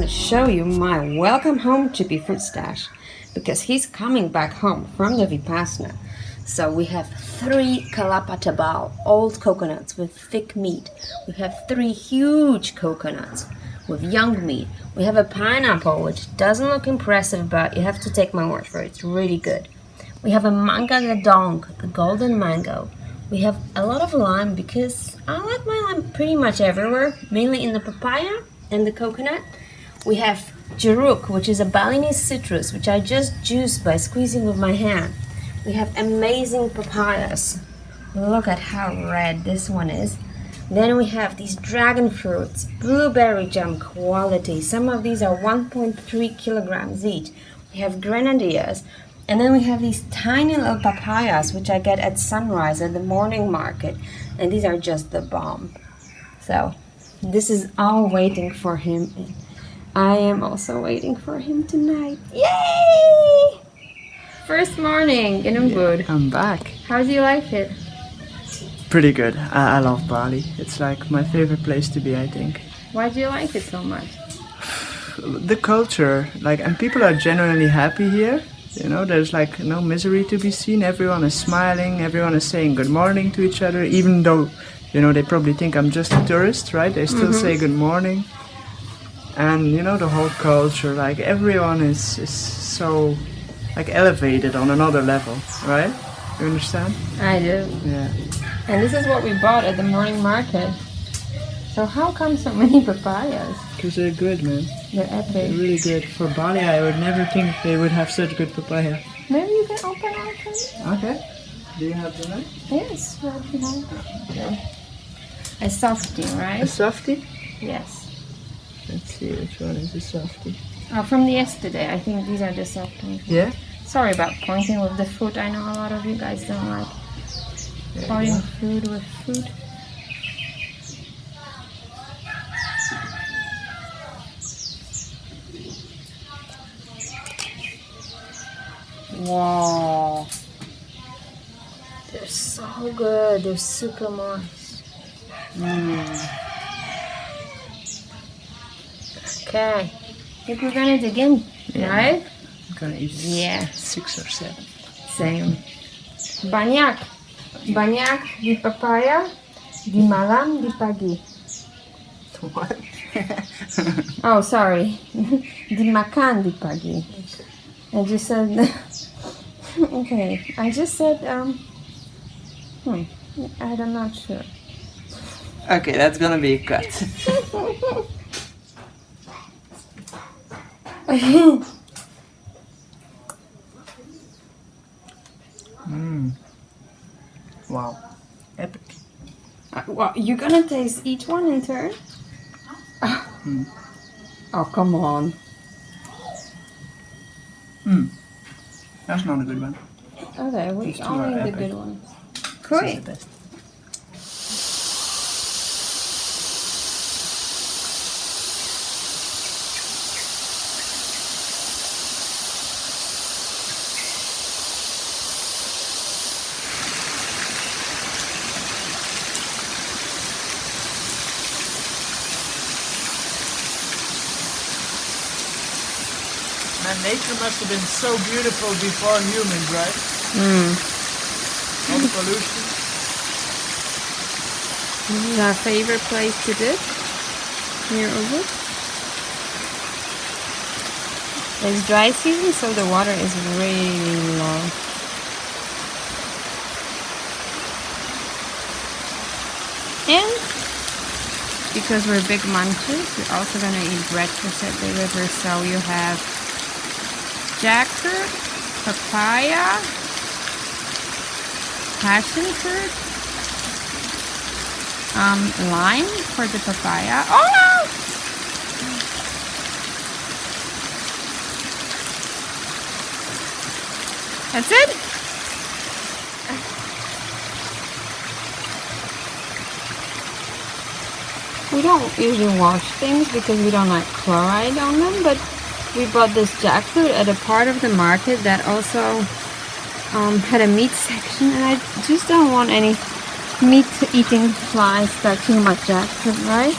to show you my welcome home chippy fruit stash because he's coming back home from the Vipassana. So we have 3 kalapatabal old coconuts with thick meat. We have 3 huge coconuts with young meat. We have a pineapple which doesn't look impressive, but you have to take my word for it. It's really good. We have a manga gadong, the golden mango. We have a lot of lime because I like my lime pretty much everywhere, mainly in the papaya and the coconut. We have jeruk, which is a Balinese citrus, which I just juiced by squeezing with my hand. We have amazing papayas. Look at how red this one is. Then we have these dragon fruits, blueberry jam quality. Some of these are 1.3 kilograms each. We have grenadillas. And then we have these tiny little papayas, which I get at sunrise at the morning market. And these are just the bomb. So this is all waiting for him. I am also waiting for him tonight. Yay! First morning in Ubud. I'm back. How do you like it? Pretty good. I love Bali. It's like my favorite place to be, I think. Why do you like it so much? The culture, and people are genuinely happy here. You know, there's no misery to be seen. Everyone is smiling. Everyone is saying good morning to each other, even though, they probably think I'm just a tourist, right? They still say good morning. And, the whole culture, everyone is so, elevated on another level, right? You understand? I do. Yeah. And this is what we bought at the morning market. So how come so many papayas? Because they're good, man. They're epic. They're really good. For Bali, I would never think they would have such good papaya. Maybe you can open it. Okay. Do you have the knife? Yes, right behind. Okay. A softie, right? A softie? Yes. Let's see which one is a softie. Oh, from the yesterday. I think these are the softies. Yeah? Sorry about pointing with the food. I know a lot of you guys don't like pointing food with food. Wow. They're so good. They're super moist. Okay. I think we're gonna dig in, right? I'm gonna eat 6 or 7. Same. Banyak. Banyak di papaya, di malam di pagi. What? Oh, sorry. Dimakan di pagi. I just said... okay. I just said... I'm not sure. Okay, that's gonna be a cut. Wow. Epic. Well, you're gonna taste each one in turn? Oh, come on. That's not a good one. Okay, which These two are only the epic. good ones. This Cool. is the best. Man, nature must have been so beautiful before humans, right? All the pollution. This is our favorite place to dip near Ubud. It's dry season, so the water is really low. And because we're big munchers, we're also gonna eat breakfast at the river. So you have jackfruit, papaya, passion fruit, lime for the papaya. Oh no! That's it? We don't usually wash things because we don't like chloride on them, but we bought this jackfruit at a part of the market that also had a meat section, and I just don't want any meat-eating flies touching my jackfruit, right?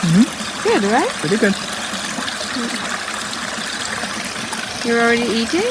Good, right? Pretty good. You're already eating?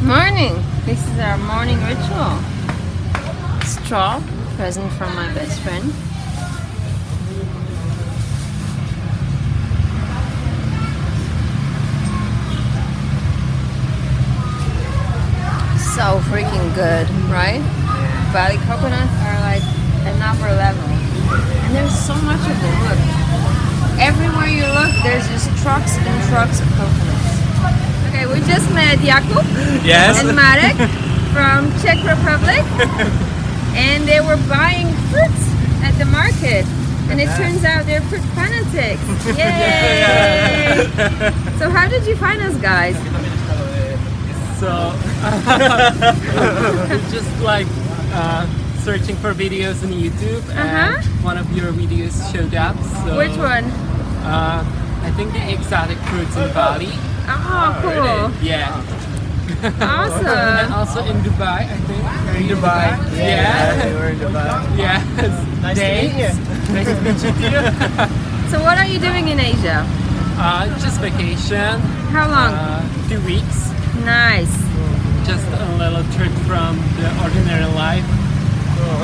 Morning! This is our morning ritual. Straw, present from my best friend. So freaking good, right? Bali coconuts are like another level. And there's so much of them, look. Everywhere you look, there's just trucks and trucks of coconuts. Okay, we just met Jakub and Marek from Czech Republic, and they were buying fruits at the market, and it turns out they're fruit fanatics. Yay! So how did you find us, guys? So just like searching for videos on YouTube, and one of your videos showed up. So, which one? I think the exotic fruits in Bali. Oh, cool. Yeah. Awesome. And also in Dubai, I think. In Dubai. Yeah. We were in Dubai. Yes. Nice to meet you. Nice to meet you too. So what are you doing in Asia? Just vacation. How long? 2 weeks. Nice. Just a little trip from the ordinary life.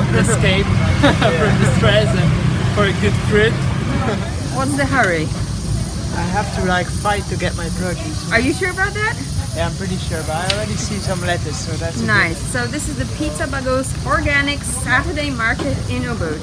An escape from the stress and for a good fruit. What's the hurry? I have to like fight to get my produce. Are you sure about that? Yeah, I'm pretty sure, but I already see some lettuce, so that's nice. So this is the Pizza Bagos Organic Saturday Market in Ubud.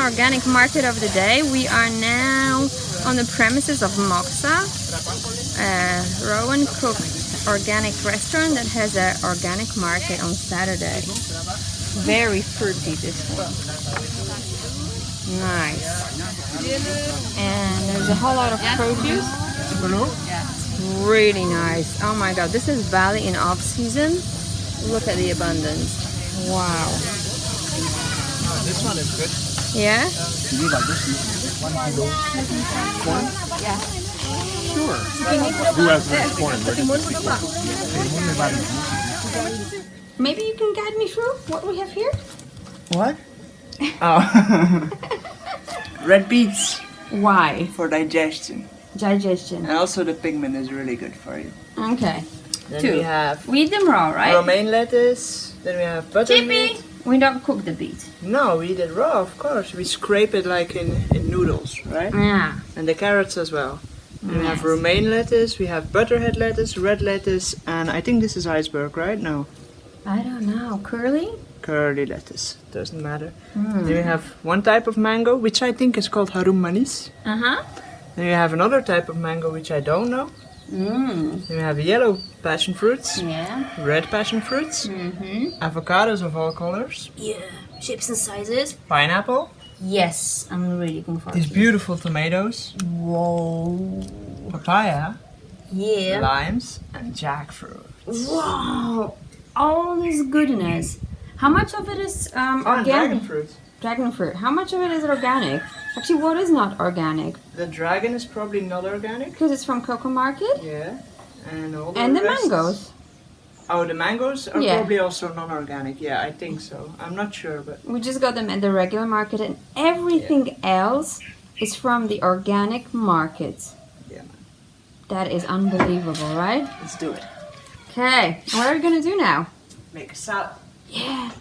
Organic market of the day. We are now on the premises of Moxa, a Rowan Cook organic restaurant that has an organic market on Saturday. Very fruity, this one. Nice. And there's a whole lot of produce. Really nice. Oh my god, this is Bali in off season. Look at the abundance. Wow. This one is good. Yeah? You like this one? 1 kilo corn? Yeah. Sure. Who has enough corn? Maybe you can guide me through what we have here? What? Oh. Red beets. Why? For digestion. Digestion. And also the pigment is really good for you. Okay. Then 2. we have We eat them raw, right? romaine lettuce. Then we have buttermeat. Chippy! We don't cook the beet. No, we eat it raw, of course. We scrape it like in noodles, right? Yeah. And the carrots as well. And we have romaine lettuce, we have butterhead lettuce, red lettuce, and I think this is iceberg, right? No. I don't know. Curly? Curly lettuce. Doesn't matter. Then we have one type of mango, which I think is called harum manis. Uh-huh. Then we have another type of mango, which I don't know. Then we have yellow passion fruits, Yeah. red passion fruits, avocados of all colors, Yeah. Shapes and sizes? pineapple, Yes. I'm really looking forward these to beautiful tomatoes, Whoa. papaya, Yeah. limes, and jackfruit. Wow. All this goodness. How much of it is Dragon organic? fruit. Dragon fruit. How much of it is organic? Actually, what is not organic? The dragon is probably not organic. Because it's from Coco Market. Yeah. And all And the rest- mangoes. Oh, the mangoes are Yeah. probably also non-organic. Yeah, I think so. I'm not sure, but We just got them at the regular market, and everything else is from the organic markets. yeah, man. That is unbelievable, right? Let's do it. Okay, what are we gonna do now? Make a salad. Yeah.